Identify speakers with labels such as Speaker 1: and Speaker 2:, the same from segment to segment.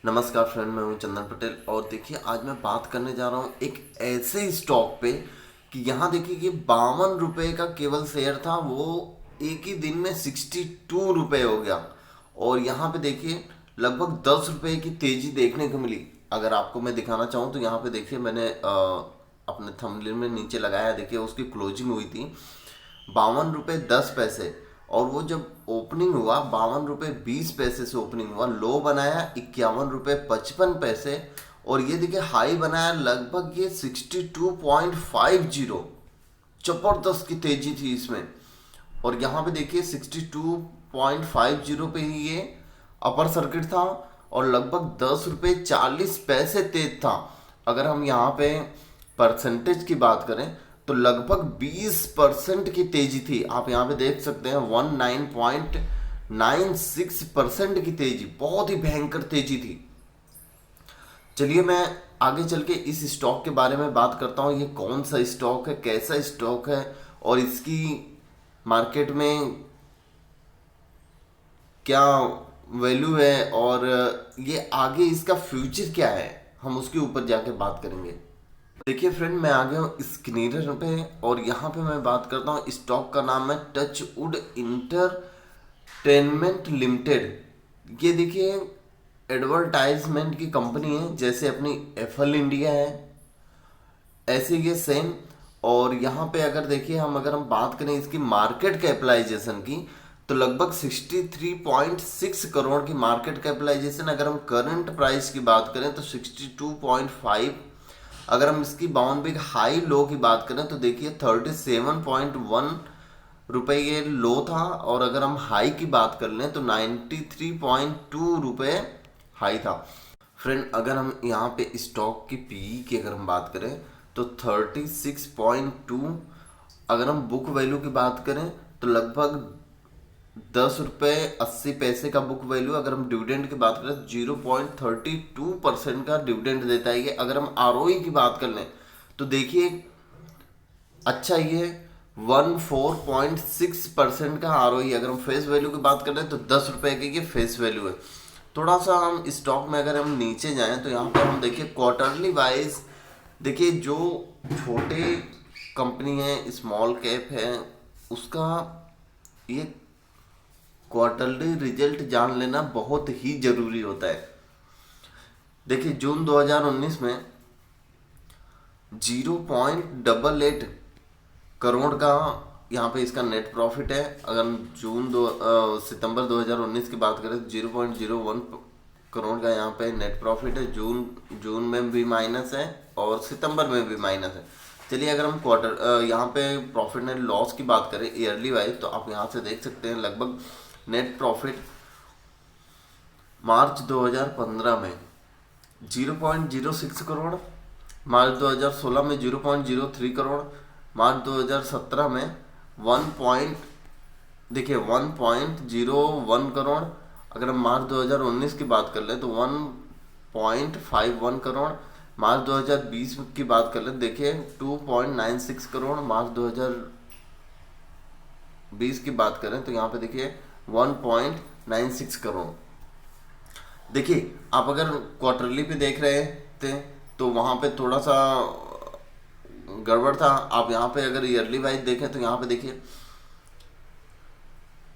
Speaker 1: नमस्कार फ्रेंड, मैं हूं चंदन पटेल। और देखिए, आज मैं बात करने जा रहा हूं एक ऐसे स्टॉक पे कि यहाँ देखिए ये 52 रुपये का केवल शेयर था, वो एक ही दिन में 62 रुपये हो गया। और यहाँ पे देखिए लगभग 10 रुपये की तेजी देखने को मिली। अगर आपको मैं दिखाना चाहूँ तो यहाँ पे देखिए मैंने अपने थंबनेल में नीचे लगाया, देखिए उसकी क्लोजिंग हुई थी 52 रुपये 10 पैसे। और वो जब ओपनिंग हुआ 52 रुपये 20 पैसे से ओपनिंग हुआ, लो बनाया 51 रुपये 55 पैसे। और ये देखिए हाई बनाया लगभग ये 62.50। जबरदस्त की तेजी थी इसमें। और यहाँ पे देखिए 62.50 पे ही ये अपर सर्किट था और लगभग 10 रुपये 40 पैसे तेज था। अगर हम यहाँ पे परसेंटेज की बात करें तो लगभग 20% की तेजी थी। आप यहाँ पे देख सकते हैं 19.96% की तेजी, बहुत ही भयंकर तेजी थी। चलिए मैं आगे चल के इस स्टॉक के बारे में बात करता हूँ। ये कौन सा स्टॉक है, कैसा स्टॉक है और इसकी मार्केट में क्या वैल्यू है और ये आगे इसका फ्यूचर क्या है, हम उसके ऊपर जाके बात करेंगे। देखिए फ्रेंड, मैं आ गया हूँ स्क्रीनर पे और यहाँ पे मैं बात करता हूँ। स्टॉक का नाम है टचवुड इंटरटेनमेंट लिमिटेड। ये देखिए एडवर्टाइजमेंट की कंपनी है, जैसे अपनी एफएल इंडिया है ऐसे ये सेम। और यहाँ पे अगर देखिए अगर हम बात करें इसकी मार्केट कैपिटलाइजेशन की तो लगभग 63.6 करोड़ की मार्केट कैपिटलाइजेशन। अगर हम करंट प्राइस की बात करें तो 62.5। अगर हम इसकी बाउंड बिग हाई लो की बात करें तो देखिए 37.1 रुपये ये लो था। और अगर हम हाई की बात कर लें तो 93.2 रुपये हाई था। फ्रेंड, अगर हम यहाँ पे स्टॉक की पीई की अगर हम बात करें तो 36.2। अगर हम बुक वैल्यू की बात करें तो लगभग 10 रुपये 80 पैसे का बुक वैल्यू। अगर हम डिविडेंड की बात करें तो 0.32% का डिविडेंड देता है ये। अगर हम आरओई की बात कर लें तो देखिए अच्छा ये 14.6% का आरओई। अगर हम फेस वैल्यू की बात कर रहे हैं तो 10 रुपये की ये फेस वैल्यू है। थोड़ा सा हम स्टॉक में अगर हम नीचे जाएं तो यहाँ पर हम देखिए क्वार्टरली वाइज देखिए जो छोटे कंपनी है, स्मॉल कैप है, उसका ये क्वार्टरली रिजल्ट जान लेना बहुत ही जरूरी होता है। देखिए जून 2019 में 0.88 करोड़ का यहाँ पे इसका नेट प्रॉफिट है। अगर हम सितंबर 2019 की बात करें तो 0.01 करोड़ का यहाँ पे नेट प्रॉफिट है। जून में भी माइनस है और सितंबर में भी माइनस है। चलिए अगर हम यहाँ पे प्रॉफिट नेट लॉस की बात करें ईयरली वाइज तो आप यहाँ से देख सकते हैं लगभग नेट प्रॉफिट मार्च 2015 में 0.06 करोड़, मार्च 2016 में 0.03 करोड़, मार्च 2017 में 1.01 करोड़। अगर हम मार्च 2019 की बात कर लें तो 1.51 करोड़, मार्च 2020 की बात कर लें देखिए 2.96 करोड़, मार्च 2020 की बात करें तो यहाँ पे देखिए 1.96 करोड़। देखिए आप अगर क्वार्टरली पे देख रहे थे तो वहाँ पे थोड़ा सा गड़बड़ था। आप यहाँ पे अगर ईयरली वाइज देखें तो यहाँ पे देखिए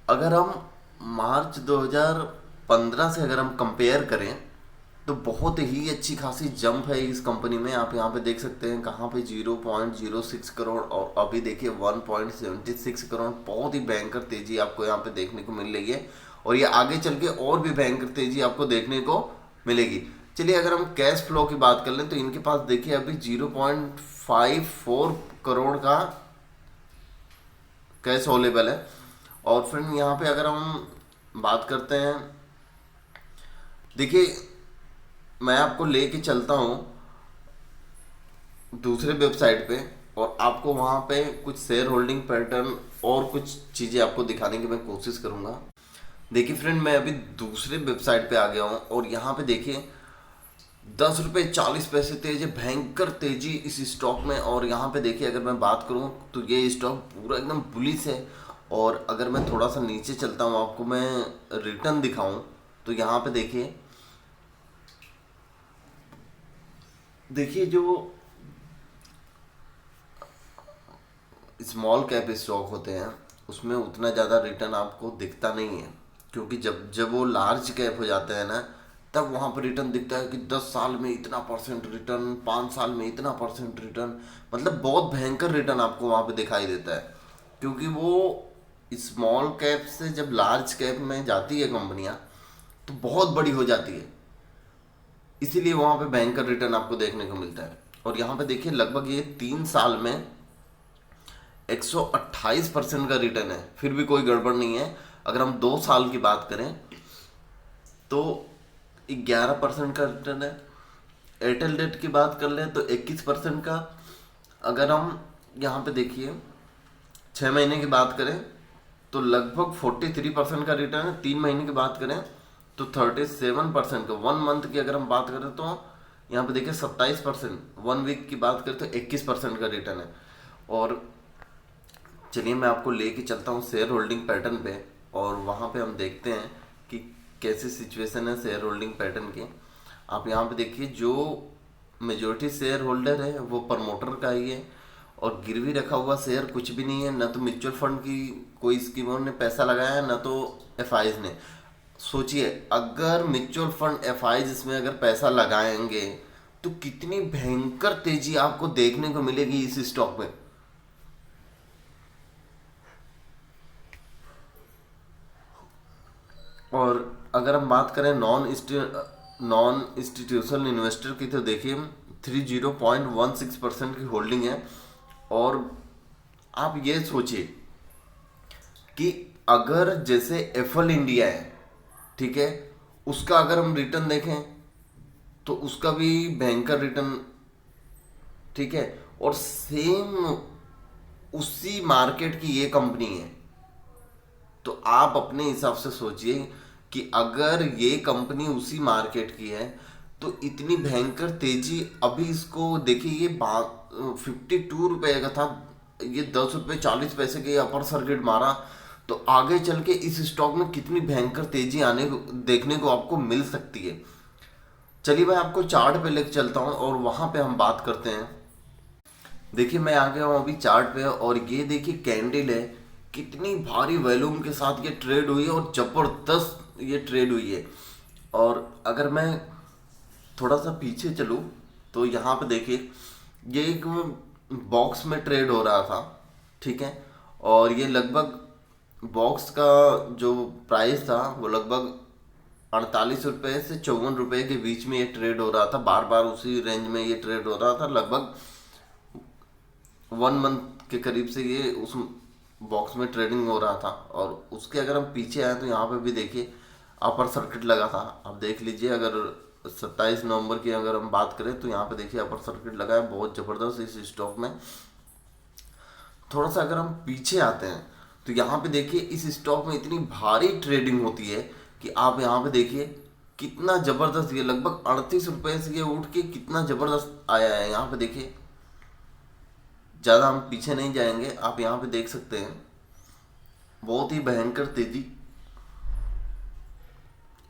Speaker 1: अगर हम मार्च 2015 से अगर हम कंपेयर करें तो बहुत ही अच्छी खासी जंप है इस कंपनी में। आप यहाँ पे देख सकते हैं कहाँ पे 0.06 करोड़ और अभी देखिए 1.76 करोड़। बहुत ही भयंकर तेजी आपको यहाँ पे देखने को मिल रही है और ये आगे चल के और भी भयंकर तेजी आपको देखने को मिलेगी। चलिए अगर हम कैश फ्लो की बात कर लें तो इनके पास देखिए अभी 0.54 करोड़ का कैश अवेलेबल है। और फिर यहाँ पे अगर हम बात करते हैं, देखिए मैं आपको लेके चलता हूँ दूसरे वेबसाइट पे और आपको वहाँ पे कुछ शेयर होल्डिंग पैटर्न और कुछ चीज़ें आपको दिखाने की मैं कोशिश करूँगा। देखिए फ्रेंड, मैं अभी दूसरे वेबसाइट पे आ गया हूँ और यहाँ पे देखिए 10 रुपये 40 पैसे तेज है, भयंकर तेजी इस स्टॉक में। और यहाँ पे देखिए अगर मैं बात करूँ तो ये स्टॉक पूरा एकदम बुलिश है। और अगर मैं थोड़ा सा नीचे चलता हूँ आपको मैं रिटर्न दिखाऊँ तो यहाँ पे देखिए देखिए जो स्मॉल कैप स्टॉक होते हैं उसमें उतना ज़्यादा रिटर्न आपको दिखता नहीं है, क्योंकि जब जब वो लार्ज कैप हो जाते हैं ना, तब वहाँ पर रिटर्न दिखता है कि 10 साल में इतना परसेंट रिटर्न, 5 साल में इतना परसेंट रिटर्न। मतलब बहुत भयंकर रिटर्न आपको वहाँ पे दिखाई देता है, क्योंकि वो स्मॉल कैप से जब लार्ज कैप में जाती है कंपनियाँ तो बहुत बड़ी हो जाती है, इसीलिए वहाँ पे भयंकर रिटर्न आपको देखने को मिलता है। और यहाँ पे देखिए लगभग ये 3 साल में 128% का रिटर्न है, फिर भी कोई गड़बड़ नहीं है। अगर हम 2 साल की बात करें तो 11% का रिटर्न है। एयरटेल डेट की बात कर लें तो 21% का। अगर हम यहाँ पे देखिए 6 महीने की बात करें तो लगभग 43% का रिटर्न है। 3 महीने की बात करें तो 37% का। 1 मंथ की अगर हम बात करें तो यहाँ पे देखिए 27%। 1 वीक की बात करें तो 21% का रिटर्न है। और चलिए मैं आपको लेके चलता हूँ शेयर होल्डिंग पैटर्न पे, और वहाँ पे हम देखते हैं कि कैसी सिचुएशन है शेयर होल्डिंग पैटर्न की। आप यहाँ पे देखिए जो मेजोरिटी शेयर होल्डर है वो प्रमोटर का ही है, और गिरवी रखा हुआ शेयर कुछ भी नहीं है। न तो म्यूचुअल फंड की कोई स्कीमों ने पैसा लगाया है, न तो एफआईज ने। सोचिए अगर म्यूचुअल फंड एफआईज इसमें अगर पैसा लगाएंगे तो कितनी भयंकर तेजी आपको देखने को मिलेगी इस स्टॉक में। और अगर हम बात करें नॉन इंस्टीट्यूशनल इन्वेस्टर की तो देखिए 30.16% की होल्डिंग है। और आप ये सोचिए कि अगर जैसे एफल इंडिया है, ठीक है, उसका अगर हम रिटर्न देखें तो उसका भी भयंकर रिटर्न, ठीक है, और सेम उसी मार्केट की ये कंपनी है। तो आप अपने हिसाब से सोचिए कि अगर ये कंपनी उसी मार्केट की है तो इतनी भयंकर तेजी। अभी इसको देखिए ये 52 रुपये का था, ये 10 रुपये 40 पैसे के अपर सर्किट मारा, तो आगे चल के इस स्टॉक में कितनी भयंकर तेजी आने को देखने को आपको मिल सकती है। चलिए मैं आपको चार्ट पे लेके चलता हूँ और वहां पे हम बात करते हैं। देखिए मैं आ गया हूँ अभी चार्ट पे, और ये देखिए कैंडल है, कितनी भारी वॉल्यूम के साथ ये ट्रेड हुई है और जबरदस्त ये ट्रेड हुई है। और अगर मैं थोड़ा सा पीछे चलूँ तो यहाँ पे देखिए ये एक बॉक्स में ट्रेड हो रहा था, ठीक है, और ये लगभग बॉक्स का जो प्राइस था वो लगभग 48 रुपये से 54 रुपये के बीच में ये ट्रेड हो रहा था। बार बार उसी रेंज में ये ट्रेड हो रहा था। लगभग 1 मंथ के करीब से ये उस बॉक्स में ट्रेडिंग हो रहा था। और उसके अगर हम पीछे आए तो यहाँ पे भी देखिए अपर सर्किट लगा था। आप देख लीजिए, अगर 27 नवंबर की अगर हम बात करें तो यहाँ पे देखिए अपर सर्किट लगा है बहुत ज़बरदस्त इस स्टॉक में। थोड़ा सा अगर हम पीछे आते हैं तो यहाँ पे देखिए इस स्टॉक में इतनी भारी ट्रेडिंग होती है कि आप यहाँ पे देखिए कितना ज़बरदस्त, ये लगभग 38 रुपये से ये उठ के कितना ज़बरदस्त आया है। यहाँ पे देखिए ज़्यादा हम पीछे नहीं जाएंगे, आप यहाँ पे देख सकते हैं बहुत ही भयंकर तेजी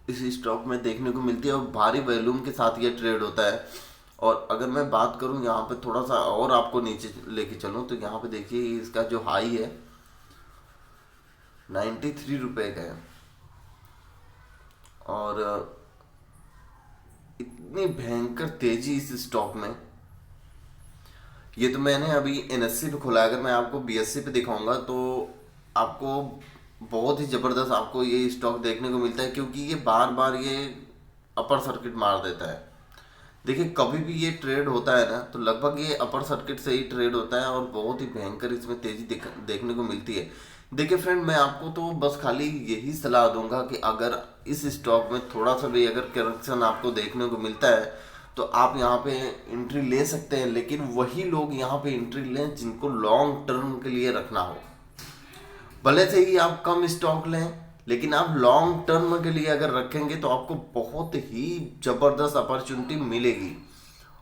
Speaker 1: इस स्टॉक में देखने को मिलती है और भारी वॉल्यूम के साथ ये ट्रेड होता है। और अगर मैं बात करूं यहाँ पे थोड़ा सा और आपको नीचे लेके चलूं तो यहाँ पे देखिए इसका जो हाई है 93 रुपये का है। और इतनी भयंकर तेजी इस स्टॉक में, ये तो मैंने अभी एनएससी पे खोला है। अगर मैं आपको बीएससी पे दिखाऊंगा तो आपको बहुत ही ज़बरदस्त आपको ये स्टॉक देखने को मिलता है, क्योंकि ये बार बार ये अपर सर्किट मार देता है। देखिए कभी भी ये ट्रेड होता है ना तो लगभग ये अपर सर्किट से ही ट्रेड होता है और बहुत ही भयंकर इसमें तेजी देखने को मिलती है। देखिए फ्रेंड, मैं आपको तो बस खाली यही सलाह दूंगा कि अगर इस स्टॉक में थोड़ा सा भी अगर करेक्शन आपको देखने को मिलता है तो आप यहाँ पे एंट्री ले सकते हैं, लेकिन वही लोग यहाँ पे एंट्री लें जिनको लॉन्ग टर्म के लिए रखना हो। भले से ही आप कम स्टॉक लें, लेकिन आप लॉन्ग टर्म के लिए अगर रखेंगे तो आपको बहुत ही ज़बरदस्त अपॉर्चुनिटी मिलेगी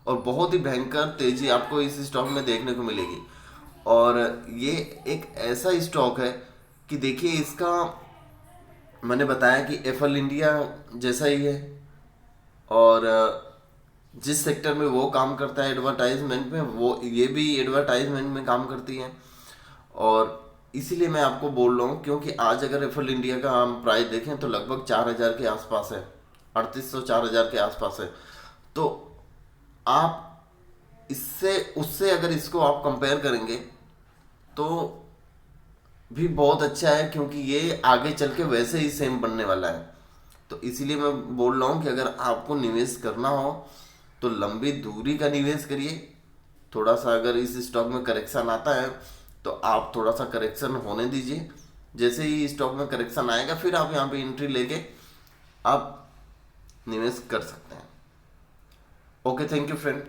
Speaker 1: और बहुत ही भयंकर तेजी आपको इस स्टॉक में देखने को मिलेगी। और ये एक ऐसा स्टॉक है कि देखिए इसका मैंने बताया कि एफल इंडिया जैसा ही है, और जिस सेक्टर में वो काम करता है एडवर्टाइजमेंट में, वो ये भी एडवर्टाइजमेंट में काम करती है। और इसीलिए मैं आपको बोल रहा हूँ, क्योंकि आज अगर एफएल इंडिया का हम प्राइस देखें तो लगभग 4,000 के आसपास है, 3800 4,000 के आसपास है। तो आप इससे उससे अगर इसको आप कंपेयर करेंगे तो भी बहुत अच्छा है, क्योंकि ये आगे चल के वैसे ही सेम बनने वाला है। तो इसीलिए मैं बोल रहा हूँ कि अगर आपको निवेश करना हो तो लंबी दूरी का निवेश करिए। थोड़ा सा अगर इस स्टॉक में करेक्शन आता है तो आप थोड़ा सा करेक्शन होने दीजिए। जैसे ही स्टॉक में करेक्शन आएगा फिर आप यहाँ पे एंट्री लेके आप निवेश कर सकते हैं। Okay, thank you friend.